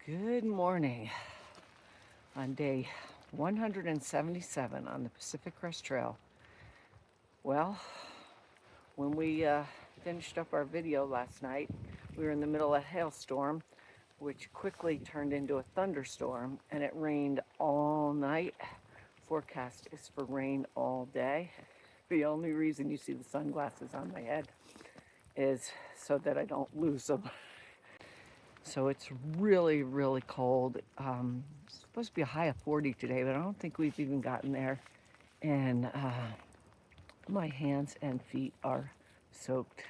Good morning on day 177 on the Pacific Crest Trail. Well, when we finished up our video last night, we were in the middle of a hailstorm, which quickly turned into a thunderstorm, and it rained all night. Forecast is for rain all day. The only reason you see the sunglasses on my head is so that I don't lose them. So it's really, really cold. It's supposed to be a high of 40 today, but I don't think we've even gotten there. And my hands and feet are soaked.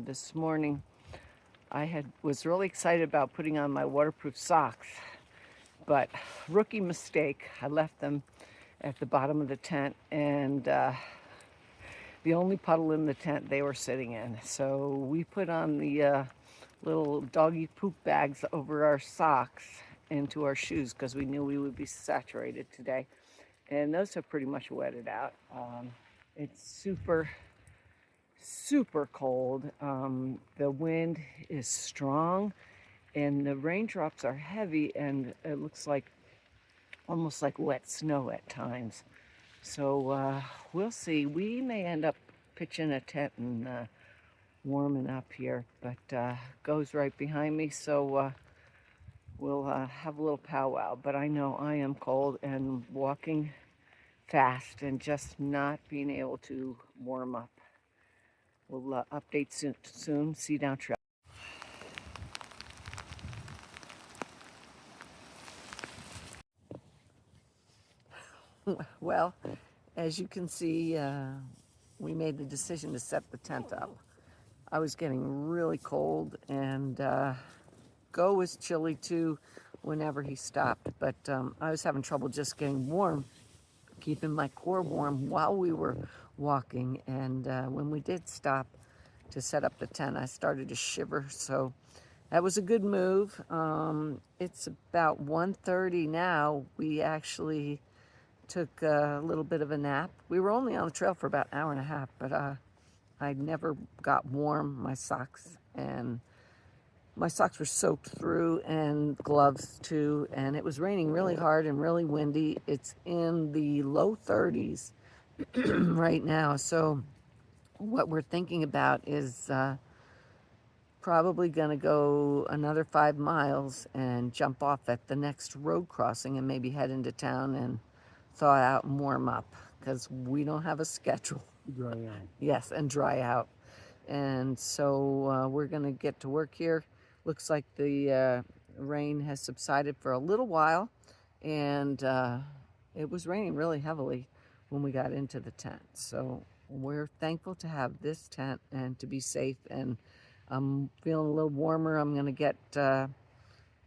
This morning, I was really excited about putting on my waterproof socks, but rookie mistake. I left them at the bottom of the tent, and the only puddle in the tent they were sitting in. So we put on the little doggy poop bags over our socks into our shoes because we knew we would be saturated today. And those have pretty much wetted out. It's super, super cold. The wind is strong and the raindrops are heavy, and it looks like almost like wet snow at times. So we'll see. We may end up pitching a tent and warming up here, but goes right behind me, so we'll have a little powwow. But I know I am cold and walking fast and just not being able to warm up. We'll update soon. See you down trail. Well, as you can see, we made the decision to set the tent up. I was getting really cold, and Go was chilly too whenever he stopped, but I was having trouble just getting warm, keeping my core warm while we were walking. And when we did stop to set up the tent, I started to shiver, so that was a good move. It's about 1:30 now. We actually took a little bit of a nap. We were only on the trail for about an hour and a half, but I never got warm. My socks were soaked through, and gloves too, and it was raining really hard and really windy. It's in the low 30s right now, so what we're thinking about is probably going to go another 5 miles and jump off at the next road crossing and maybe head into town and thaw out and warm up, because we don't have a schedule. Dry out. Yes, and dry out. And so we're going to get to work here. Looks like the rain has subsided for a little while, and it was raining really heavily when we got into the tent. So we're thankful to have this tent and to be safe, and I'm feeling a little warmer. I'm going to get,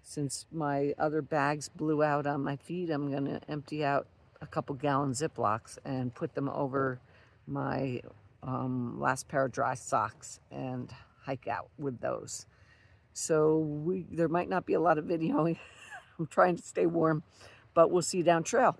since my other bags blew out on my feet, I'm going to empty out a couple gallon Ziplocs and put them over my last pair of dry socks and hike out with those. So there might not be a lot of videoing. I'm trying to stay warm, but we'll see you down trail.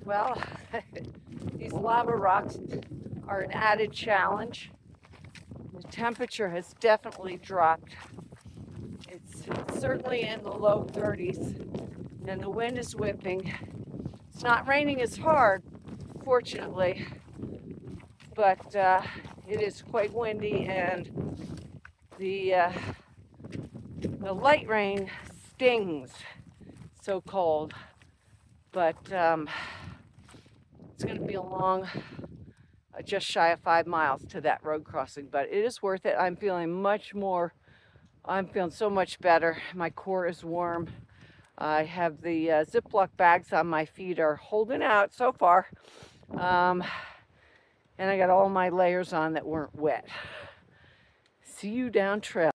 Well, these lava rocks are an added challenge. The temperature has definitely dropped. It's certainly in the low 30s, and the wind is whipping. It's not raining as hard, fortunately, but it is quite windy, and the light rain stings. So cold, but it's going to be a long, just shy of 5 miles to that road crossing, but it is worth it. I'm feeling so much better. My core is warm. I have the Ziploc bags on my feet are holding out so far. And I got all my layers on that weren't wet. See you down trail.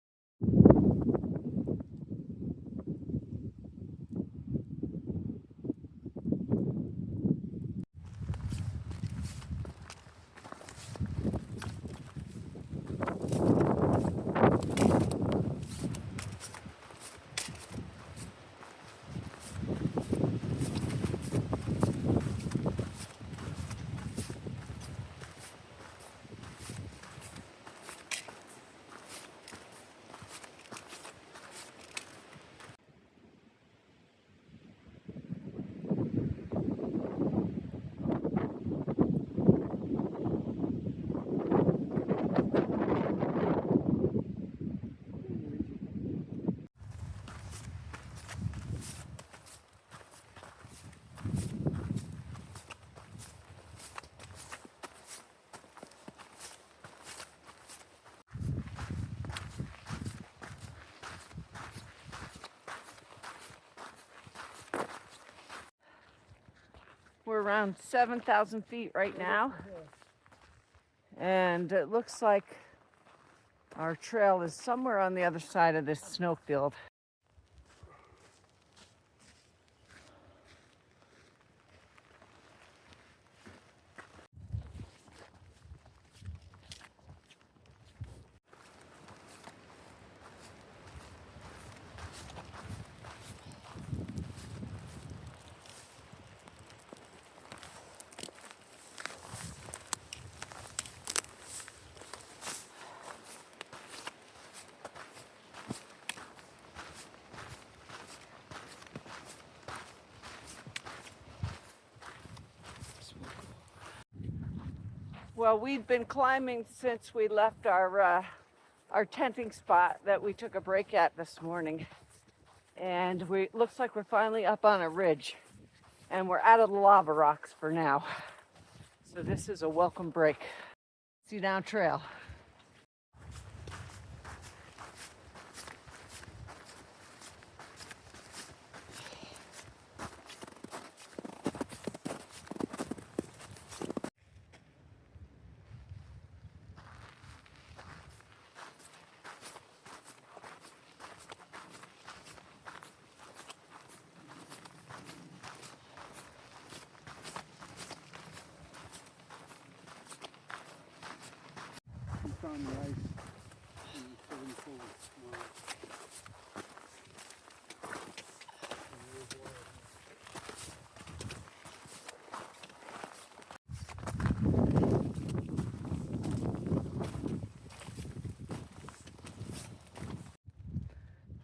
We're around 7,000 feet right now, and it looks like our trail is somewhere on the other side of this snowfield. Well, we've been climbing since we left our tenting spot that we took a break at this morning. And it looks like we're finally up on a ridge, and we're out of the lava rocks for now. So this is a welcome break. See you down trail. On the ice and pulling forward tomorrow.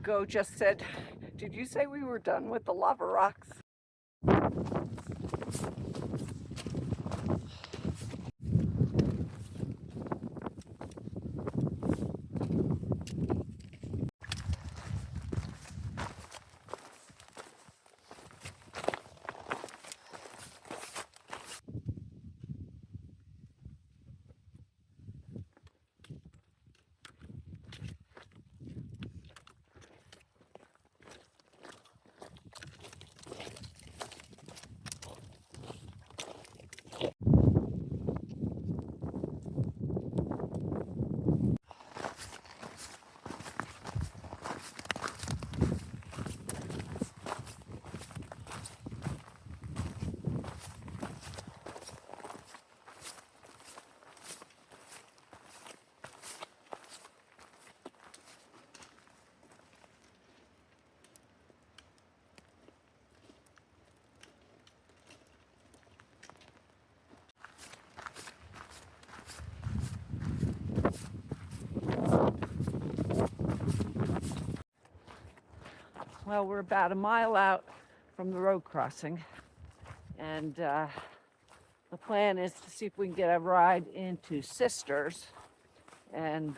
Go just said, did you say we were done with the lava rocks? well, we're about a mile out from the road crossing, and the plan is to see if we can get a ride into Sisters and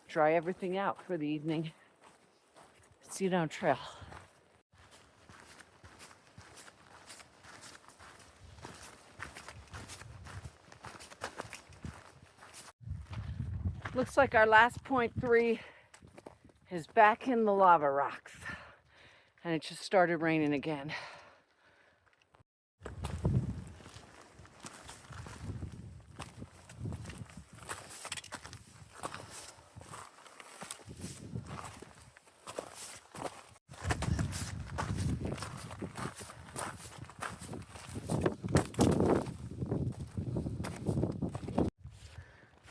try everything out for the evening. See you down trail. Looks like our last .3 is back in the lava rocks, and it just started raining again.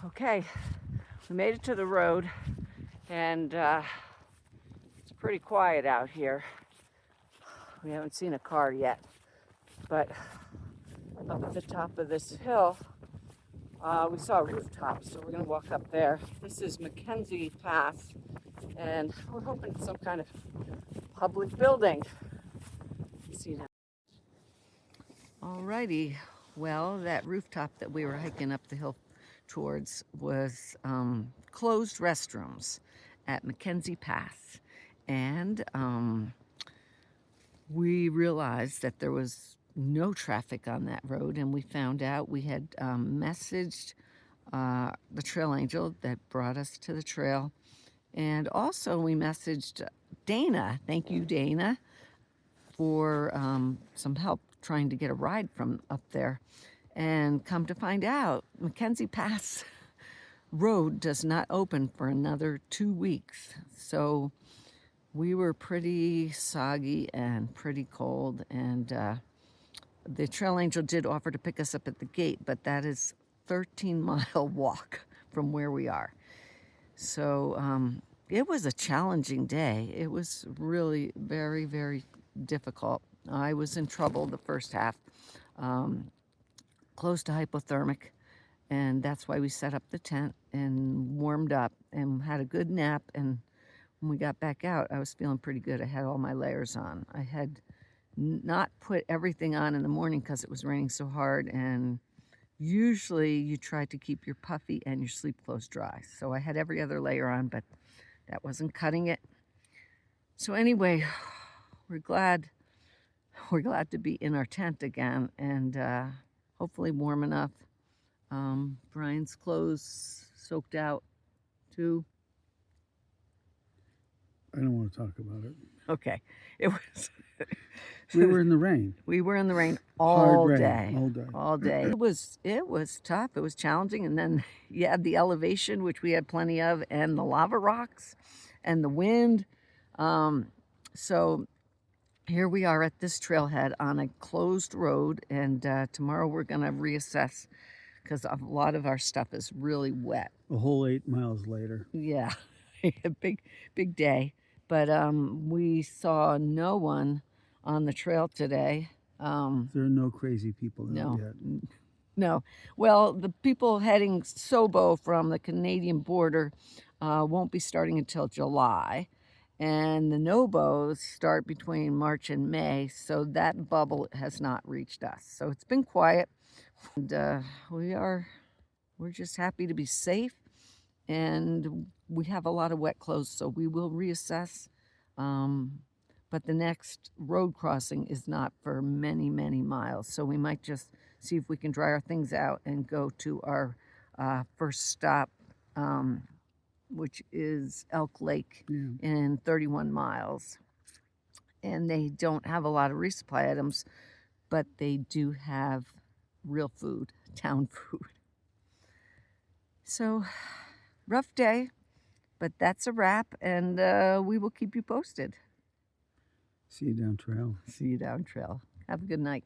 Okay, we made it to the road, and it's pretty quiet out here. We haven't seen a car yet, but up at the top of this hill, we saw a rooftop, so we're going to walk up there. This is Mackenzie Pass, and we're hoping it's some kind of public building. See that? Alrighty, well, that rooftop that we were hiking up the hill towards was closed restrooms at Mackenzie Pass, and we realized that there was no traffic on that road, and we found out we had messaged the trail angel that brought us to the trail, and also we messaged Dana. Thank you, Dana, for some help trying to get a ride from up there. And come to find out, Mackenzie Pass Road does not open for another 2 weeks. So we were pretty soggy and pretty cold, and the trail angel did offer to pick us up at the gate, but that is 13-mile walk from where we are. So it was a challenging day. It was really very, very difficult. I was in trouble the first half, close to hypothermic, and that's why we set up the tent and warmed up and had a good nap. And when we got back out, I was feeling pretty good. I had all my layers on. I had not put everything on in the morning because it was raining so hard, and usually you try to keep your puffy and your sleep clothes dry. So I had every other layer on, but that wasn't cutting it. So anyway, we're glad to be in our tent again, and hopefully warm enough. Brian's clothes soaked out too. I don't want to talk about it. Okay, it was. We were in the rain. We were in the rain Hard rain, day. all day. All day. It was tough. It was challenging, and then you had the elevation, which we had plenty of, and the lava rocks, and the wind. So here we are at this trailhead on a closed road, and tomorrow we're going to reassess because a lot of our stuff is really wet. A whole 8 miles later. Yeah, a big day. But we saw no one on the trail today. There are no crazy people out yet. No. Well, the people heading Sobo from the Canadian border won't be starting until July. And the Nobos start between March and May, so that bubble has not reached us. So it's been quiet, and we're just happy to be safe, and we have a lot of wet clothes, so we will reassess. But the next road crossing is not for many, many miles, so we might just see if we can dry our things out and go to our first stop, which is Elk Lake in 31 miles. And they don't have a lot of resupply items, but they do have real food, town food. So, rough day, but that's a wrap, and we will keep you posted. See you down trail. See you down trail. Have a good night.